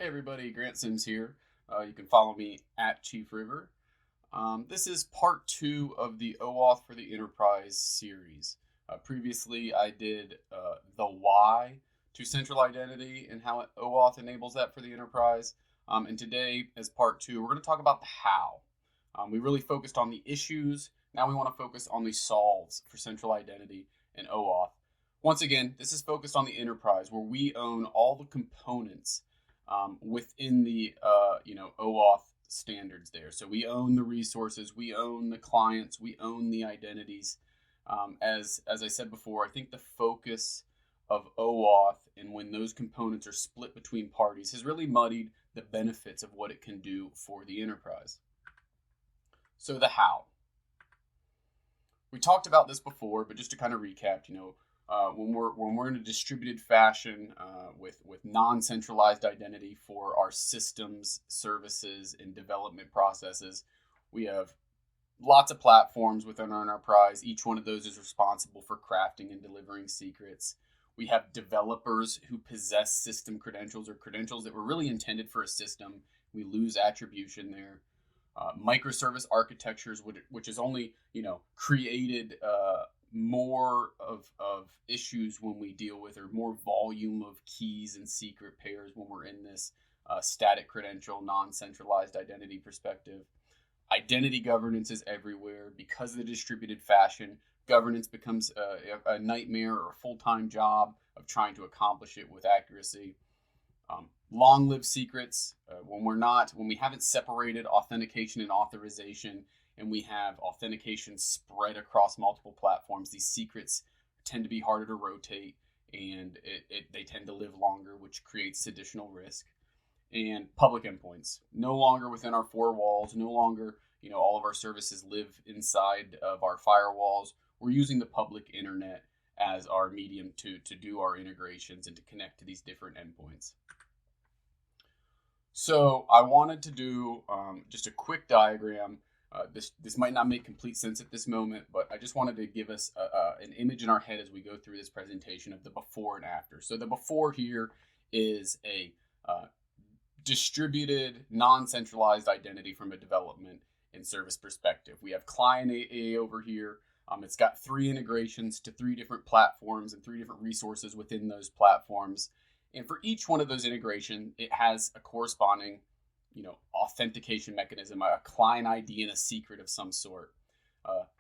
Hey everybody, Grant Sims here. You can follow me at Chief River. This is part two of the OAuth for the Enterprise series. Previously, I did the why to central identity and how OAuth enables that for the enterprise. And today, as part two, we're going to talk about the how. We really focused on the issues. Now we want to focus on the solves for central identity and OAuth. Once again, this is focused on the enterprise where we own all the components within the OAuth standards there. So we own the resources, we own the clients, we own the identities. As I said before, I think the focus of OAuth and when those components are split between parties has really muddied the benefits of what it can do for the enterprise. So the how. We talked about this before, but just to kind of recap, when we're in a distributed fashion with non-centralized identity for our systems, services, and development processes, we have lots of platforms within our enterprise. Each one of those is responsible for crafting and delivering secrets. We have developers who possess system credentials or credentials that were really intended for a system. We lose attribution there. Microservice architectures, which is only created more of issues when we deal with, or more volume of keys and secret pairs when we're in this static credential, non-centralized identity perspective. Identity governance is everywhere. Because of the distributed fashion, governance becomes a nightmare or a full-time job of trying to accomplish it with accuracy. Long-lived secrets, when we haven't separated authentication and authorization, and we have authentication spread across multiple platforms, these secrets tend to be harder to rotate, and they tend to live longer, which creates additional risk. And public endpoints, no longer within our four walls, no longer, all of our services live inside of our firewalls. We're using the public internet as our medium to do our integrations and to connect to these different endpoints. So I wanted to do just a quick diagram. This might not make complete sense at this moment, but I just wanted to give us an image in our head as we go through this presentation of the before and after. So the before here is a distributed, non-centralized identity from a development and service perspective. We have client AA over here. It's got 3 integrations to 3 different platforms and 3 different resources within those platforms. And for each one of those integrations, it has a corresponding authentication mechanism, a client ID and a secret of some sort.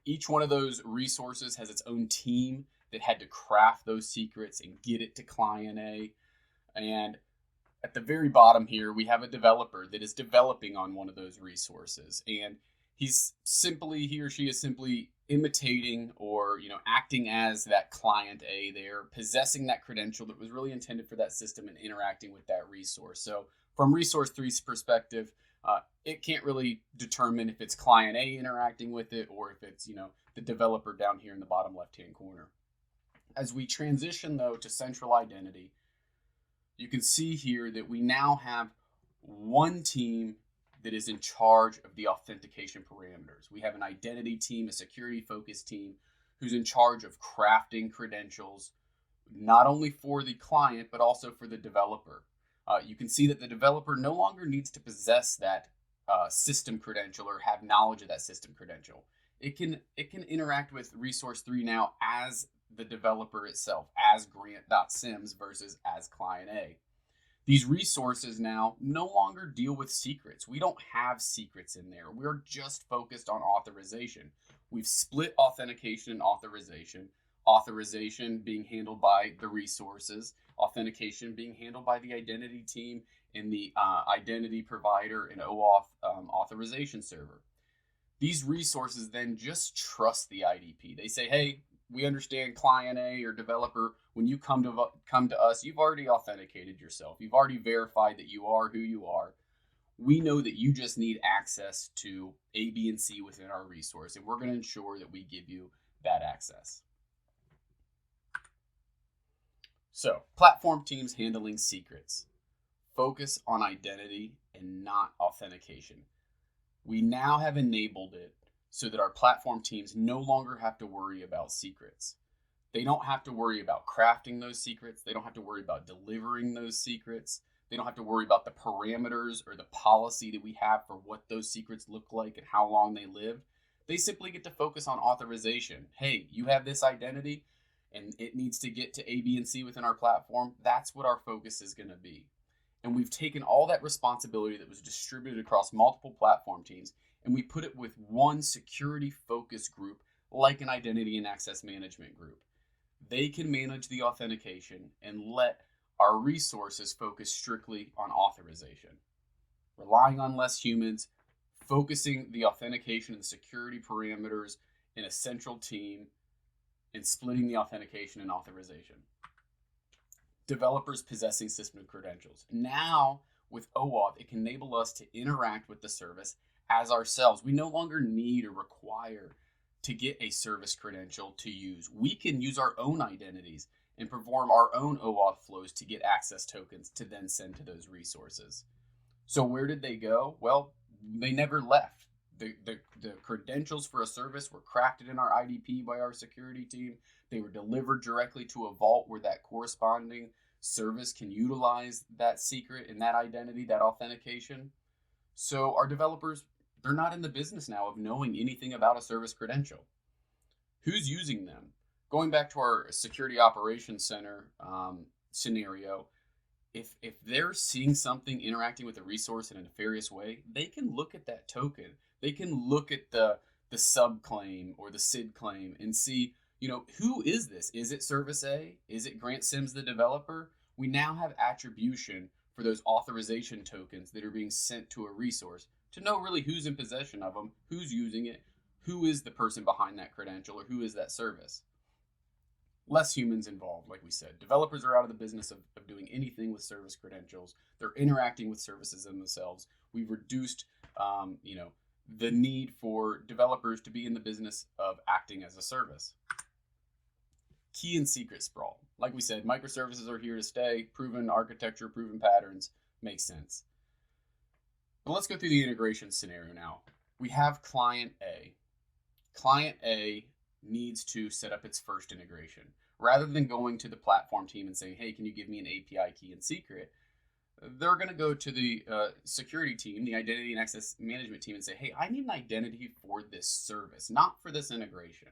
Each one of those resources has its own team that had to craft those secrets and get it to client A. And at the very bottom here, we have a developer that is developing on one of those resources. And he or she is simply imitating or acting as that client A there, possessing that credential that was really intended for that system and interacting with that resource. So from resource 3's perspective, it can't really determine if it's client A interacting with it or if it's the developer down here in the bottom left hand corner. As we transition though to central identity, you can see here that we now have one team that is in charge of the authentication parameters. We have an identity team, a security focused team who's in charge of crafting credentials, not only for the client, but also for the developer. You can see that the developer no longer needs to possess that system credential or have knowledge of that system credential. It can interact with resource 3 now as the developer itself, as grant.sims versus as client A. These resources now no longer deal with secrets. We don't have secrets in there. We're just focused on authorization. We've split authentication and authorization. Authorization being handled by the resources, authentication being handled by the identity team and the identity provider and OAuth authorization server. These resources then just trust the IDP. They say, hey, we understand client A or developer, when you come to us, you've already authenticated yourself. You've already verified that you are who you are. We know that you just need access to A, B, and C within our resource, and we're going to ensure that we give you that access. So, platform teams handling secrets. Focus on identity and not authentication. We now have enabled it so that our platform teams no longer have to worry about secrets. They don't have to worry about crafting those secrets. They don't have to worry about delivering those secrets. They don't have to worry about the parameters or the policy that we have for what those secrets look like and how long they live. They simply get to focus on authorization. Hey, you have this identity and it needs to get to A, B, and C within our platform. That's what our focus is going to be. And we've taken all that responsibility that was distributed across multiple platform teams and we put it with one security focus group like an identity and access management group. They can manage the authentication and let our resources focus strictly on authorization. Relying on less humans, focusing the authentication and security parameters in a central team, and splitting the authentication and authorization. Developers possessing system credentials. Now, with OAuth, it can enable us to interact with the service as ourselves. We no longer need or require to get a service credential to use. We can use our own identities and perform our own OAuth flows to get access tokens to then send to those resources. So where did they go? Well, they never left. The credentials for a service were crafted in our IDP by our security team. They were delivered directly to a vault where that corresponding service can utilize that secret and that identity, that authentication. So our developers, they're not in the business now of knowing anything about a service credential. Who's using them? Going back to our security operations center scenario, if they're seeing something interacting with a resource in a nefarious way, they can look at that token. They can look at the subclaim or the SID claim and see, who is this? Is it Service A? Is it Grant Sims, the developer? We now have attribution for those authorization tokens that are being sent to a resource to know really who's in possession of them, who's using it, who is the person behind that credential, or who is that service. Less humans involved, like we said. Developers are out of the business of doing anything with service credentials. They're interacting with services in themselves. We've reduced, the need for developers to be in the business of acting as a service. Key and secret sprawl. Like we said, microservices are here to stay. Proven architecture, proven patterns, makes sense. But let's go through the integration scenario now. We have client A. Client A needs to set up its first integration. Rather than going to the platform team and saying, hey, can you give me an API key and secret? They're going to go to the security team, the identity and access management team, and say, hey, I need an identity for this service, not for this integration.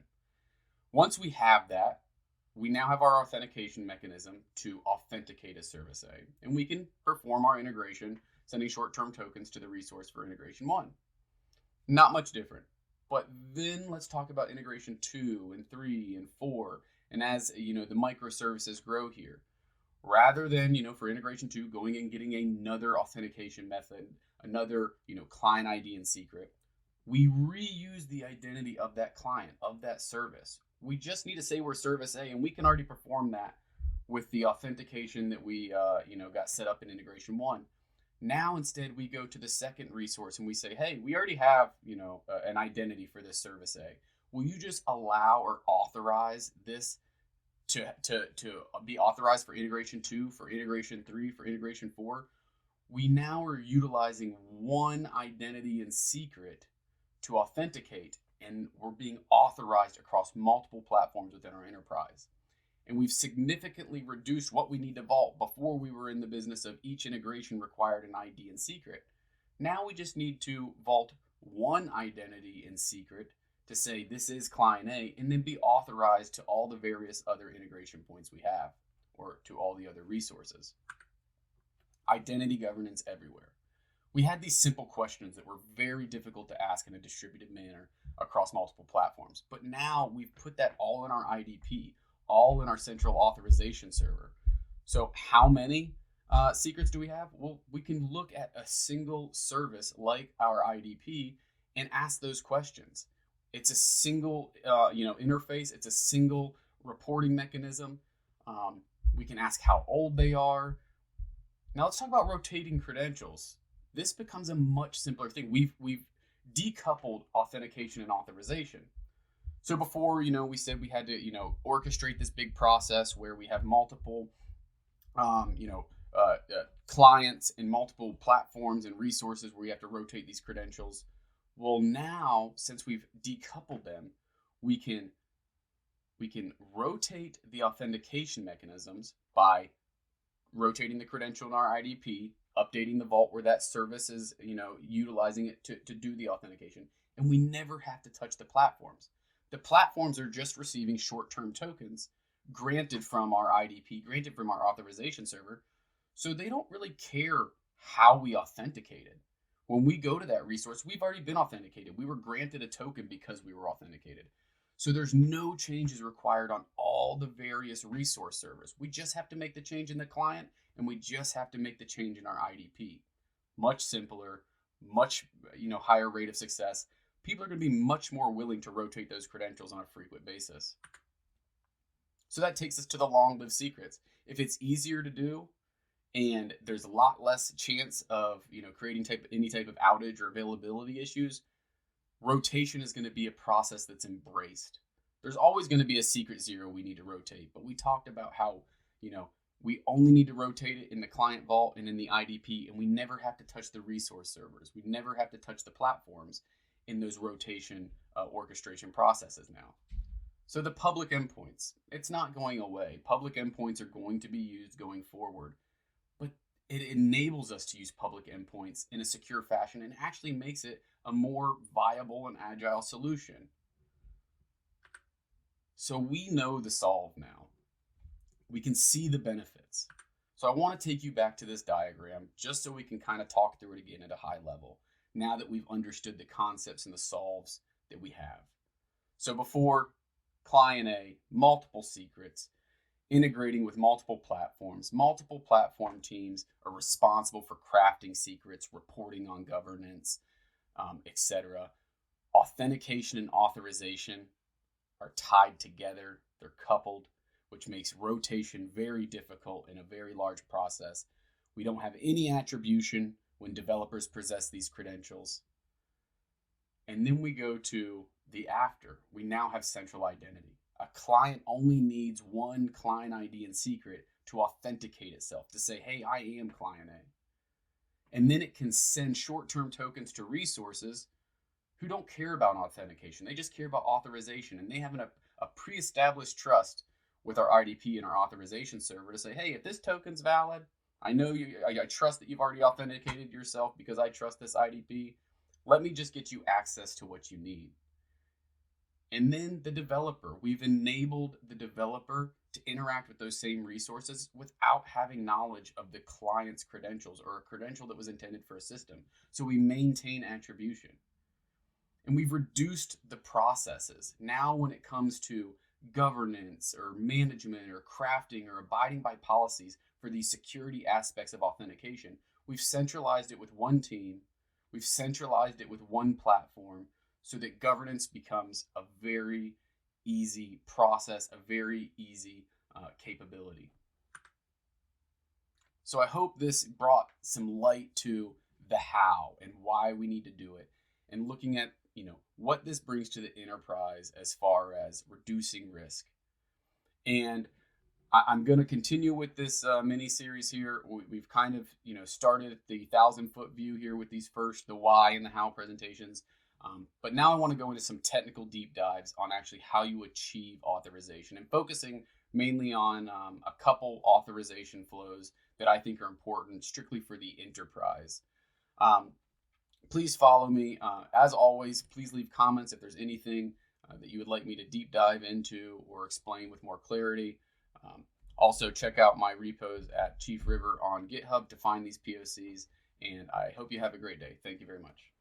Once we have that, we now have our authentication mechanism to authenticate a service A, and we can perform our integration, sending short-term tokens to the resource for integration 1. Not much different. But then let's talk about integration 2 and 3 and 4. And as the microservices grow here, rather than, for integration 2, going and getting another authentication method, another, client ID and secret, we reuse the identity of that client, of that service. We just need to say we're service A, and we can already perform that with the authentication that we, got set up in integration 1. Now, instead, we go to the second resource and we say, hey, we already have, an identity for this service A. Will you just allow or authorize this to be authorized for integration 2, for integration 3, for integration 4? We now are utilizing one identity and secret to authenticate, and we're being authorized across multiple platforms within our enterprise. And we've significantly reduced what we need to vault. Before, we were in the business of each integration required an ID and secret. Now we just need to vault one identity and secret to say this is client A, and then be authorized to all the various other integration points we have, or to all the other resources. Identity governance everywhere. We had these simple questions that were very difficult to ask in a distributed manner across multiple platforms. But now we've put that all in our IDP, all in our central authorization server. So how many secrets do we have? Well, we can look at a single service like our IDP and ask those questions. It's a single interface. It's a single reporting mechanism. We can ask how old they are. Now let's talk about rotating credentials. This becomes a much simpler thing. We've decoupled authentication and authorization. So before, we said we had to, orchestrate this big process where we have multiple, clients and multiple platforms and resources where you have to rotate these credentials. Well, now, since we've decoupled them, we can rotate the authentication mechanisms by rotating the credential in our IDP, updating the vault where that service is, utilizing it to do the authentication. And we never have to touch the platforms. The platforms are just receiving short-term tokens granted from our IDP, granted from our authorization server. So they don't really care how we authenticated. When we go to that resource, we've already been authenticated. We were granted a token because we were authenticated. So there's no changes required on all the various resource servers. We just have to make the change in the client, and we just have to make the change in our IDP. Much simpler, much higher rate of success. People are going to be much more willing to rotate those credentials on a frequent basis. So that takes us to the long-lived secrets. If it's easier to do, and there's a lot less chance of creating any type of outage or availability issues, rotation is going to be a process that's embraced. There's always going to be a secret zero we need to rotate, but we talked about how we only need to rotate it in the client vault and in the IDP, and we never have to touch the resource servers. We never have to touch the platforms in those rotation orchestration processes now. So the public endpoints, it's not going away. Public endpoints are going to be used going forward. It enables us to use public endpoints in a secure fashion and actually makes it a more viable and agile solution. So we know the solve now. We can see the benefits. So I want to take you back to this diagram just so we can kind of talk through it again at a high level, now that we've understood the concepts and the solves that we have. So before, client A, multiple secrets, integrating with multiple platforms. Multiple platform teams are responsible for crafting secrets, reporting on governance, etc. Authentication and authorization are tied together. They're coupled, which makes rotation very difficult in a very large process. We don't have any attribution when developers possess these credentials. And then we go to the after. We now have central identity. A client only needs one client ID and secret to authenticate itself, to say, hey, I am client A. And then it can send short-term tokens to resources who don't care about authentication. They just care about authorization. And they have a pre-established trust with our IDP and our authorization server to say, hey, if this token's valid, I know I trust that you've already authenticated yourself because I trust this IDP. Let me just get you access to what you need. And then the developer, we've enabled the developer to interact with those same resources without having knowledge of the client's credentials or a credential that was intended for a system. So we maintain attribution. And we've reduced the processes. Now when it comes to governance or management or crafting or abiding by policies for these security aspects of authentication, we've centralized it with one team. We've centralized it with one platform, so that governance becomes a very easy process, a very easy capability. So I hope this brought some light to the how and why we need to do it, and looking at what this brings to the enterprise as far as reducing risk. And I'm going to continue with this mini series here. We've kind of started the 1,000-foot view here with these first, the why and the how presentations. But now I want to go into some technical deep dives on actually how you achieve authorization, and focusing mainly on a couple authorization flows that I think are important strictly for the enterprise. Please follow me. As always, please leave comments if there's anything that you would like me to deep dive into or explain with more clarity. Also, check out my repos at Chief River on GitHub to find these POCs, and I hope you have a great day. Thank you very much.